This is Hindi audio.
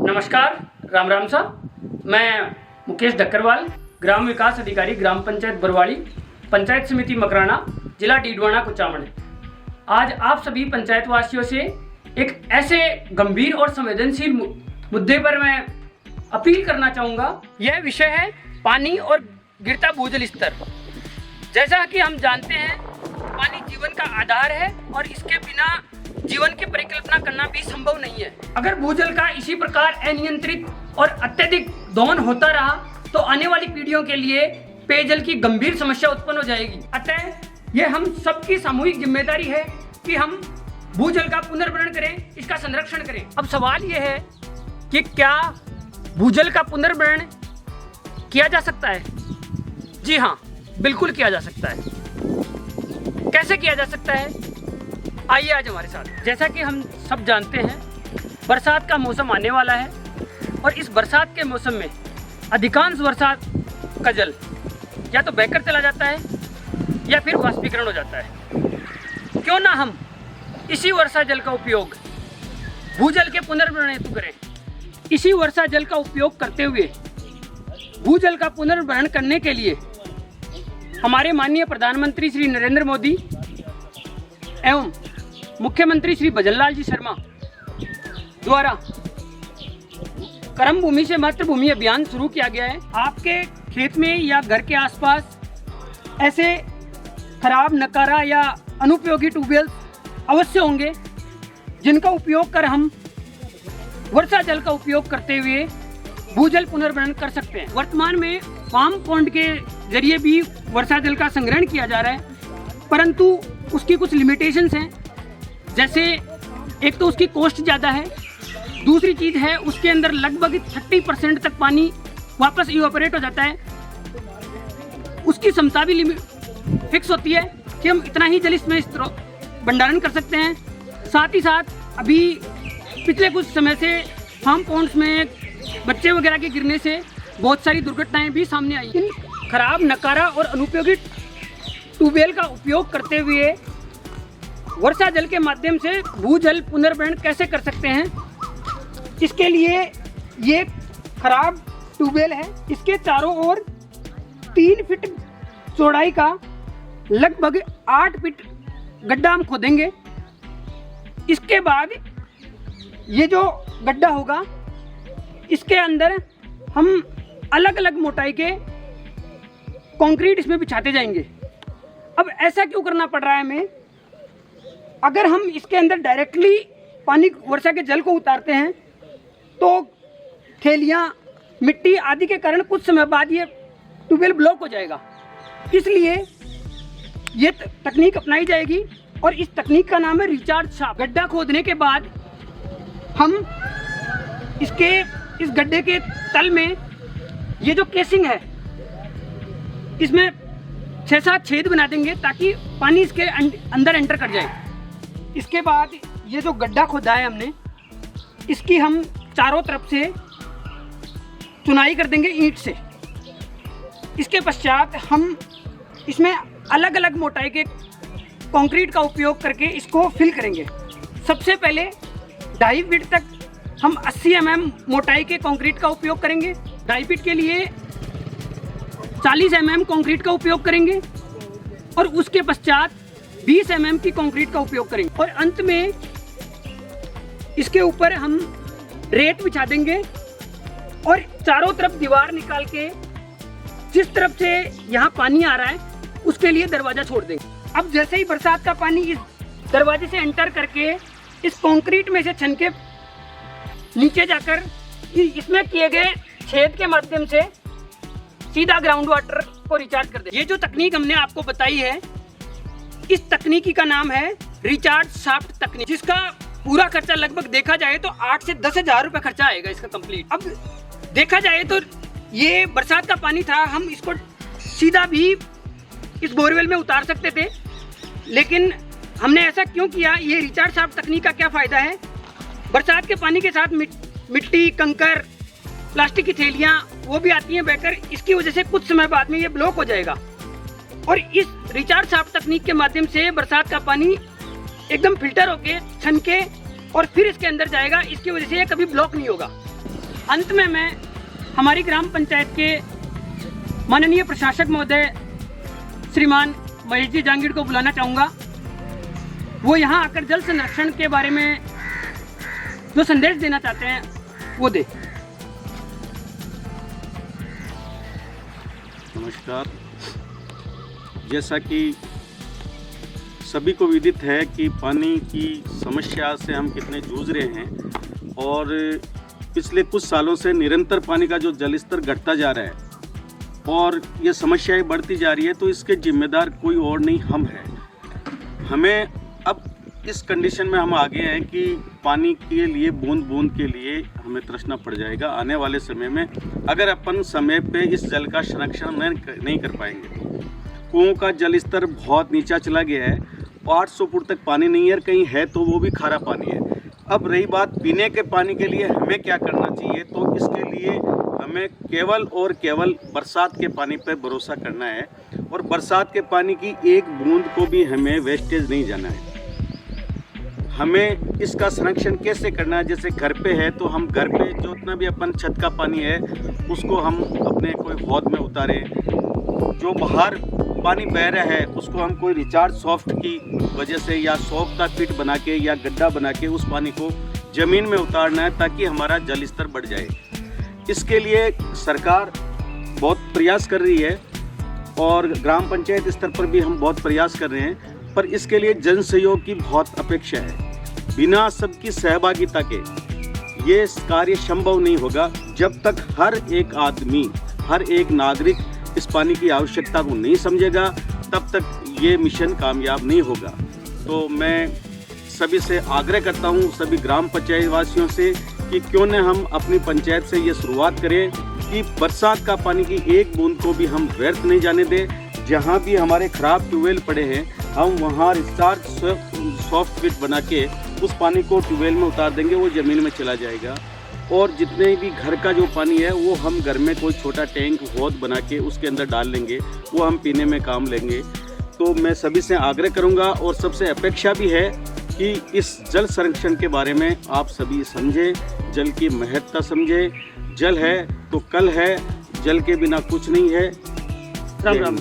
नमस्कार, राम राम साहब। मैं मुकेश डक्करवाल, ग्राम विकास अधिकारी, ग्राम पंचायत बरवाड़ी, पंचायत समिति मकराना, जिला डीडवाना कुचामन। आज आप सभी पंचायत वासियों से एक ऐसे गंभीर और संवेदनशील मुद्दे पर मैं अपील करना चाहूँगा। यह विषय है पानी और गिरता भूजल स्तर। जैसा कि हम जानते हैं, पानी जीवन का आधार है और इसके बिना जीवन की परिकल्पना करना भी संभव नहीं है। अगर भूजल का इसी प्रकार अनियंत्रित और अत्यधिक दोहन होता रहा तो आने वाली पीढ़ियों के लिए पेयजल की गंभीर समस्या उत्पन्न हो जाएगी। अतः यह हम सबकी सामूहिक जिम्मेदारी है कि हम भूजल का पुनर्भरण करें, इसका संरक्षण करें। अब सवाल यह है कि क्या भूजल का पुनर्भरण किया जा सकता है? जी हाँ, बिल्कुल किया जा सकता है। कैसे किया जा सकता है? आइए आज हमारे साथ। जैसा कि हम सब जानते हैं, बरसात का मौसम आने वाला है और इस बरसात के मौसम में अधिकांश बरसात का जल या तो बहकर चला जाता है या फिर वाष्पीकरण हो जाता है। क्यों ना हम इसी वर्षा जल का उपयोग भूजल के पुनर्भरण हेतु करें। इसी वर्षा जल का उपयोग करते हुए भूजल का पुनर्भरण करने के लिए हमारे माननीय प्रधानमंत्री श्री नरेंद्र मोदी एवं मुख्यमंत्री श्री भजनलाल जी शर्मा द्वारा कर्म भूमि से मातृभूमि अभियान शुरू किया गया है। आपके खेत में या घर के आसपास ऐसे खराब, नकारा या अनुपयोगी ट्यूबवेल अवश्य होंगे जिनका उपयोग कर हम वर्षा जल का उपयोग करते हुए भूजल पुनर्भरण कर सकते हैं। वर्तमान में फार्म पॉन्ड के जरिए भी वर्षा जल का संग्रहण किया जा रहा है, परंतु उसकी कुछ लिमिटेशंस हैं। जैसे एक तो उसकी कॉस्ट ज़्यादा है, दूसरी चीज़ है उसके अंदर लगभग 30% तक पानी वापस इवापोरेट हो जाता है। उसकी क्षमता भी फिक्स होती है कि हम इतना ही जल इसमें भंडारण कर सकते हैं। साथ ही साथ अभी पिछले कुछ समय से फार्म पॉन्ड्स में बच्चे वगैरह के गिरने से बहुत सारी दुर्घटनाएं भी सामने आई। इन खराब, नकारा और अनुपयोगी ट्यूबवेल का उपयोग करते हुए वर्षा जल के माध्यम से भूजल पुनर्भरण कैसे कर सकते हैं? इसके लिए ये खराब ट्यूबवेल है, इसके चारों ओर 3 फीट चौड़ाई का लगभग 8 फीट गड्ढा हम खोदेंगे। इसके बाद ये जो गड्ढा होगा, इसके अंदर हम अलग अलग मोटाई के कंक्रीट इसमें बिछाते जाएंगे। अब ऐसा क्यों करना पड़ रहा है हमें? अगर हम इसके अंदर डायरेक्टली पानी, वर्षा के जल को उतारते हैं तो थैलियाँ, मिट्टी आदि के कारण कुछ समय बाद ये ट्यूबवेल ब्लॉक हो जाएगा। इसलिए ये तकनीक अपनाई जाएगी और इस तकनीक का नाम है रिचार्ज शाफ्ट। गड्ढा खोदने के बाद हम इस गड्ढे के तल में ये जो केसिंग है, इसमें 6-7 छेद बना देंगे ताकि पानी इसके अंदर एंटर कर जाए। इसके बाद ये जो गड्ढा खोदा है हमने, इसकी हम चारों तरफ से चुनाई कर देंगे ईंट से। इसके पश्चात हम इसमें अलग अलग मोटाई के कंक्रीट का उपयोग करके इसको फिल करेंगे। सबसे पहले 2.5 फीट तक हम 80 mm मोटाई के कंक्रीट का उपयोग करेंगे। 2.5 फीट के लिए 40 mm कंक्रीट का उपयोग करेंगे और उसके पश्चात 20 mm की कंक्रीट का उपयोग करेंगे और अंत में इसके ऊपर हम रेत बिछा देंगे और चारों तरफ दीवार निकाल के जिस तरफ से यहाँ पानी आ रहा है उसके लिए दरवाजा छोड़ देंगे। अब जैसे ही बरसात का पानी इस दरवाजे से एंटर करके इस कंक्रीट में से छन के नीचे जाकर इसमें किए गए छेद के माध्यम से सीधा ग्राउंड वाटर को रिचार्ज कर दे। ये जो तकनीक हमने आपको बताई है, इस तकनीकी का नाम है रिचार्ज शाफ्ट तकनीक, जिसका पूरा खर्चा लगभग देखा जाए तो 8 से 10 हज़ार रुपये खर्चा आएगा इसका कंप्लीट। अब देखा जाए तो ये बरसात का पानी था, हम इसको सीधा भी इस बोरवेल में उतार सकते थे, लेकिन हमने ऐसा क्यों किया? ये रिचार्ज शाफ्ट तकनीक का क्या फ़ायदा है? बरसात के पानी के साथ मिट्टी, कंकर, प्लास्टिक की थैलियाँ वो भी आती हैं बहकर। इसकी वजह से कुछ समय बाद में ये ब्लॉक हो जाएगा और इस रिचार्ज शाफ्ट तकनीक के माध्यम से बरसात का पानी एकदम फिल्टर होके, छन के और फिर इसके अंदर जाएगा। इसकी वजह से ये कभी ब्लॉक नहीं होगा। अंत में मैं हमारी ग्राम पंचायत के माननीय प्रशासक महोदय श्रीमान महेश जी जांगीड़ को बुलाना चाहूँगा। वो यहाँ आकर जल संरक्षण के बारे में जो संदेश देना चाहते हैं वो दे। नमस्कार। जैसा कि सभी को विदित है कि पानी की समस्या से हम कितने जूझ रहे हैं और पिछले कुछ सालों से निरंतर पानी का जो जल स्तर घटता जा रहा है और ये समस्याएं बढ़ती जा रही है, तो इसके जिम्मेदार कोई और नहीं, हम हैं। हमें अब इस कंडीशन में हम आ गए हैं कि पानी के लिए बूंद बूंद के लिए हमें तृष्णा पड़ जाएगा आने वाले समय में, अगर अपन समय पे इस जल का संरक्षण नहीं कर पाएंगे। कुओं का जल स्तर बहुत नीचा चला गया है, 800 फुट तक पानी नहीं है, कहीं है तो वो भी खारा पानी है। अब रही बात पीने के पानी के लिए हमें क्या करना चाहिए, तो इसके लिए हमें केवल और केवल बरसात के पानी पर भरोसा करना है और बरसात के पानी की एक बूंद को भी हमें वेस्टेज नहीं जाना है। हमें इसका संरक्षण कैसे करना है, जैसे घर पे है तो हम घर पे जो उतना भी अपन छत का पानी है उसको हम अपने कोई हौद में उतारें, जो बाहर पानी बह रहा है उसको हम कोई रिचार्ज सॉफ्ट की वजह से या सॉफ्ट का पिट बना के या गड्ढा बना के उस पानी को ज़मीन में उतारना है ताकि हमारा जल स्तर बढ़ जाए। इसके लिए सरकार बहुत प्रयास कर रही है और ग्राम पंचायत स्तर पर भी हम बहुत प्रयास कर रहे हैं, पर इसके लिए जन सहयोग की बहुत अपेक्षा है। बिना सबकी सहभागिता के ये कार्य संभव नहीं होगा। जब तक हर एक आदमी, हर एक नागरिक इस पानी की आवश्यकता को नहीं समझेगा, तब तक ये मिशन कामयाब नहीं होगा। तो मैं सभी से आग्रह करता हूँ, सभी ग्राम पंचायत वासियों से, कि क्यों न हम अपनी पंचायत से ये शुरुआत करें कि बरसात का पानी की एक बूंद को भी हम व्यर्थ नहीं जाने दें। जहाँ भी हमारे ख़राब ट्यूबवेल पड़े हैं हम वहाँ रिचार्ज सॉफ्ट पिट बना के उस पानी को ट्यूबवेल में उतार देंगे, वो ज़मीन में चला जाएगा। और जितने भी घर का जो पानी है वो हम घर में कोई छोटा टैंक हौद बना के उसके अंदर डाल लेंगे, वो हम पीने में काम लेंगे। तो मैं सभी से आग्रह करूँगा और सबसे अपेक्षा भी है कि इस जल संरक्षण के बारे में आप सभी समझें, जल की महत्ता समझें। जल है तो कल है, जल के बिना कुछ नहीं है। राम राम।